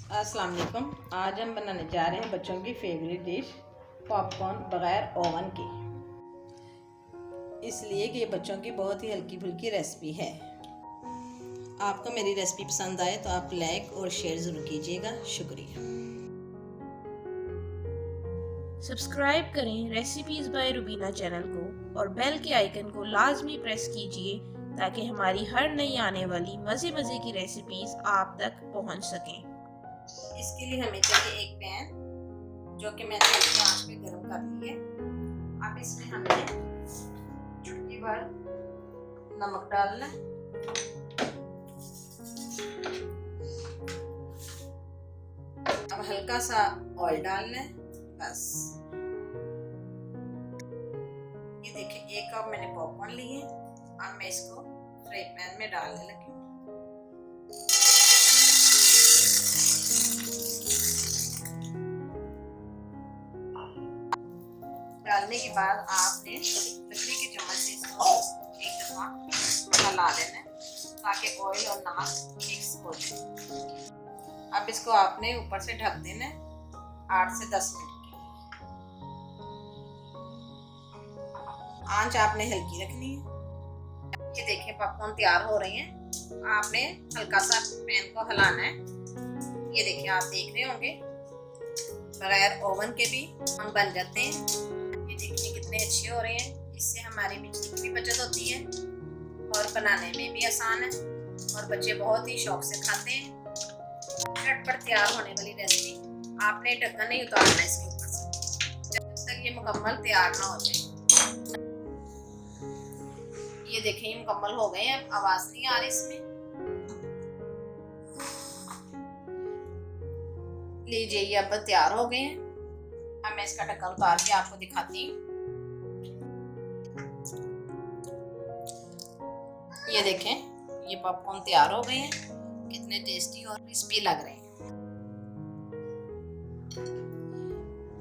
अस्सलाम वालेकुम। आज हम बनाने जा रहे हैं बच्चों की फेवरेट डिश पॉपकॉर्न बग़ैर ओवन के, इसलिए कि ये बच्चों की बहुत ही हल्की फुल्की रेसिपी है। आपको मेरी रेसिपी पसंद आए तो आप लाइक और शेयर ज़रूर कीजिएगा। शुक्रिया। सब्सक्राइब करें रेसिपीज़ बाय रुबीना चैनल को और बेल के आइकन को लाजमी प्रेस कीजिए ताकि हमारी हर नई आने वाली मज़े मज़े की रेसिपीज़ आप तक पहुंच सकें। इसके लिए हमें चाहिए एक पैन जो कि मैंने हल्की आंच पे गर्म कर ली है। अब इसमें हमने चुटकी भर नमक डालना है। अब हल्का सा ऑयल डालना है, बस। ये देखिए, एक कप मैंने पॉपकॉर्न लिए। अब मैं इसको फ्राई पैन में डालने लगी हूँ। डालने के बाद आपने लकड़ी के चम्मच से इसको एक दफा हला देना है ताकि ऑयल और नमक मिक्स हो जाए। अब इसको आपने ऊपर से ढक देना है 8 से 10 मिनट के लिए। आंच आपने हल्की रखनी है। ये देखिए, पॉपकॉर्न तैयार हो रहे हैं। आपने हल्का सा पैन को हिलाना है। ये देखिए, आप देख रहे होंगे बगैर ओवन के भी हम बन जाते हैं। ये देखिए कितने अच्छे हो रहे हैं। इससे हमारी बिजली की भी बचत होती है और बनाने में भी आसान है और बच्चे बहुत ही शौक से खाते हैं। झटपट तैयार होने वाली रेसिपी। आपने ढक्कन नहीं उतारना इसके ऊपर से जब तक ये मुकम्मल तैयार ना हो जाए। ये देखें, ये मुकम्मल हो गए हैं। अब आवाज नहीं आ रही इसमें। लीजिए, ये अब तैयार हो गए हैं। अब मैं इसका ढक्कन उतार के आपको दिखाती हूँ। ये देखें, ये पॉपकॉर्न तैयार हो गए हैं। कितने टेस्टी और क्रिस्पी लग रहे हैं।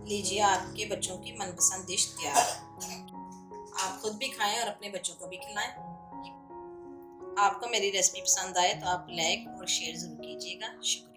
लीजिए, आपके बच्चों की मनपसंद डिश तैयार है। आप खुद भी खाएं और अपने बच्चों को भी खिलाएं। आपको मेरी रेसिपी पसंद आए तो आप लाइक और शेयर जरूर कीजिएगा। शुक्रिया।